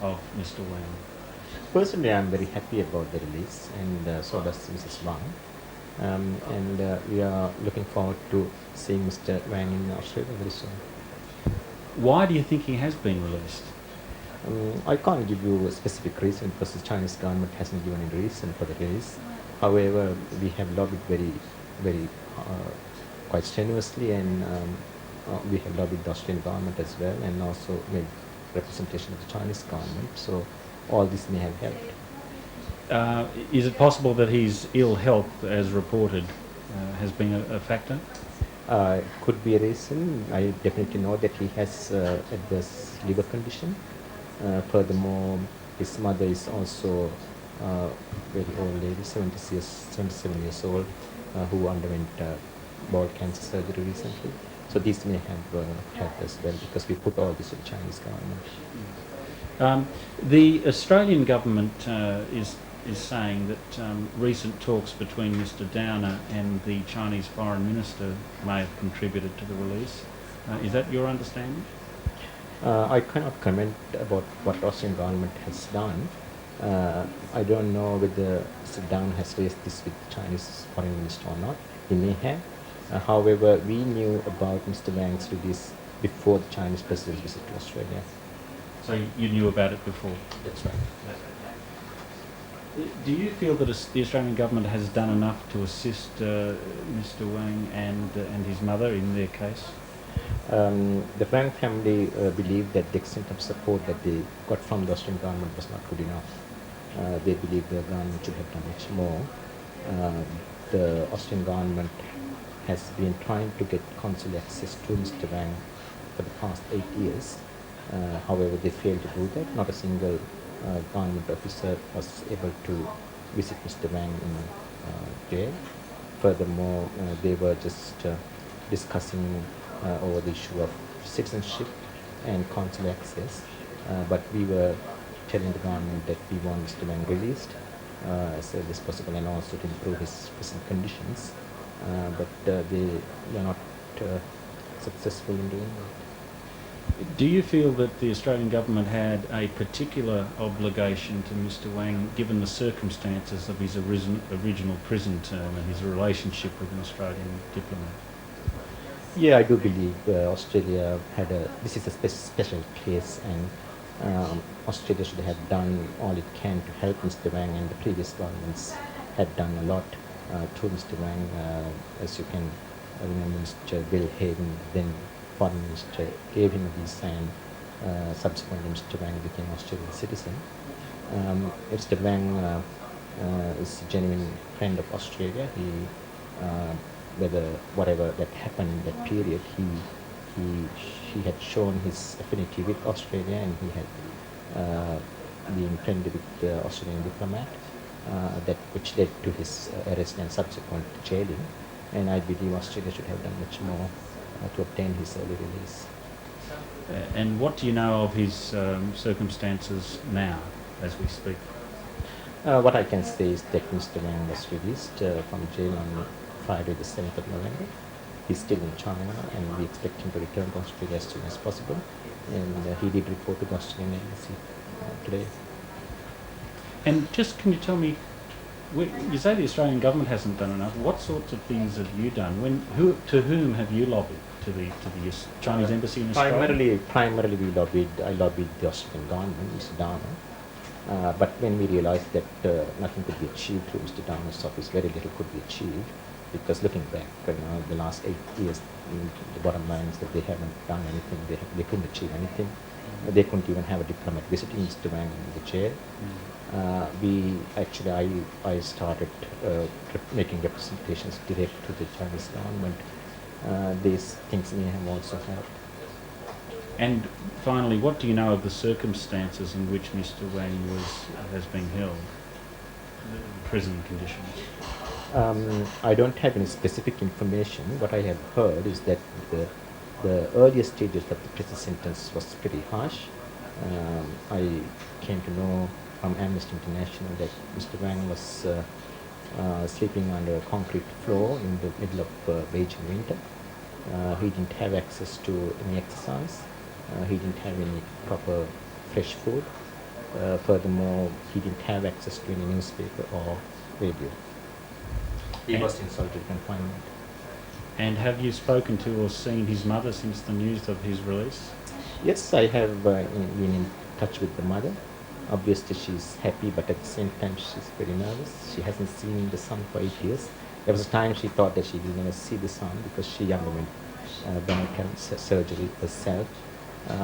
of Mr. Wang? Personally, I'm very happy about the release, and so does Mrs. Wang. And we are looking forward to seeing Mr. Wang in Australia very soon. Why do you think he has been released? I can't give you a specific reason because the Chinese government hasn't given any reason for the release. However, we have lobbied very quite strenuously, and we have lobbied the Australian government as well, and also made representation of the Chinese government. So all this may have helped. Is it possible that his ill health, as reported, has been a factor? Could be a reason. I definitely know that he has adverse liver condition. Furthermore, his mother is also very old lady, 77 years old, who underwent bowel cancer surgery recently. So this may have helped as well, because we put all this to the Chinese government. The Australian government is saying that recent talks between Mr. Downer and the Chinese Foreign Minister may have contributed to the release. Is that your understanding? I cannot comment about what Australian government has done. I don't know whether Mr. Downer has raised this with the Chinese Foreign Minister or not. He may have. However, we knew about Mr. Wang's release before the Chinese president's visit to Australia. So you knew about it before? That's right. Do you feel that the Australian government has done enough to assist Mr. Wang and his mother in their case? The Wang family believed that the extent of support that they got from the Australian government was not good enough. They believe the government should have done much more. The Australian government has been trying to get consular access to Mr. Wang for the past 8 years. However, they failed to do that. Not a single government officer was able to visit Mr. Wang in jail. Furthermore, they were just discussing over the issue of citizenship and consular access. But we were telling the government that we want Mr. Wang released as early as possible, and also to improve his present conditions. But they were not successful in doing that. Do you feel that the Australian government had a particular obligation to Mr. Wang, given the circumstances of his original prison term and his relationship with an Australian diplomat? Yeah, I do believe Australia had this is a special case, and Australia should have done all it can to help Mr. Wang, and the previous governments had done a lot to Mr. Wang. As you can remember, Mr. Bill Hayden, then Foreign Minister, gave him a visa, and subsequently Mr. Wang became Australian citizen. Mr. Wang is a genuine friend of Australia. He whatever that happened in that period, he had shown his affinity with Australia, and he had been friendly with the Australian diplomat, which led to his arrest and subsequent jailing. And I believe Australia should have done much more to obtain his early release. And what do you know of his circumstances now, as we speak? What I can say is that Mr. Wang was released from jail on Friday the 7th of November. He's still in China, and we expect him to return to Australia as soon as possible. And he did report to the Australian embassy today. And just can you tell me, you say the Australian government hasn't done enough. What sorts of things have you done? To whom have you lobbied? To the Chinese embassy in Australia? Primarily I lobbied the Australian government, Mr. Downer. But when we realized that nothing could be achieved through Mr. Downer's office, very little could be achieved, because looking back, the last 8 years, the bottom line is that they haven't done anything. They couldn't achieve anything. They couldn't even have a diplomat visiting Mr. Wang in the jail. I started making representations direct to the Chinese government. These things may have also helped. And finally, what do you know of the circumstances in which Mr. Wang has been held, the prison conditions? I don't have any specific information. What I have heard is that the earlier stages of the prison sentence was pretty harsh. I came to know from Amnesty International that Mr. Wang was sleeping under a concrete floor in the middle of Beijing winter. He didn't have access to any exercise. He didn't have any proper fresh food. Furthermore, he didn't have access to any newspaper or radio. He And- was in solitary confinement. And have you spoken to or seen his mother since the news of his release? Yes, I have been in touch with the mother. Obviously, she's happy, but at the same time, she's very nervous. She hasn't seen the son for 8 years. There was a time she thought that she will never see the son because she underwent bone cancer surgery herself.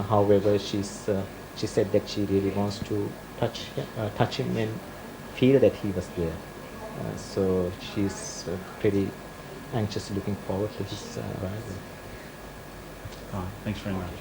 However, she said that she really wants to touch him and feel that he was there. So she's pretty anxiously looking forward to his arrival. Fine, thanks very much.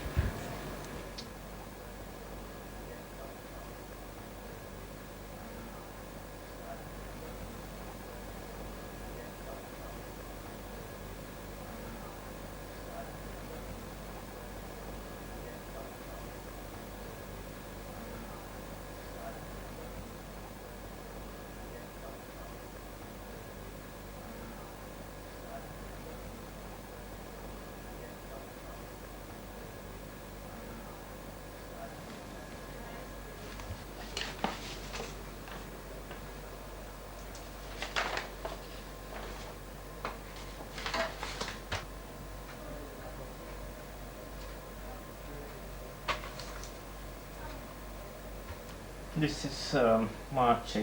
This is March 18,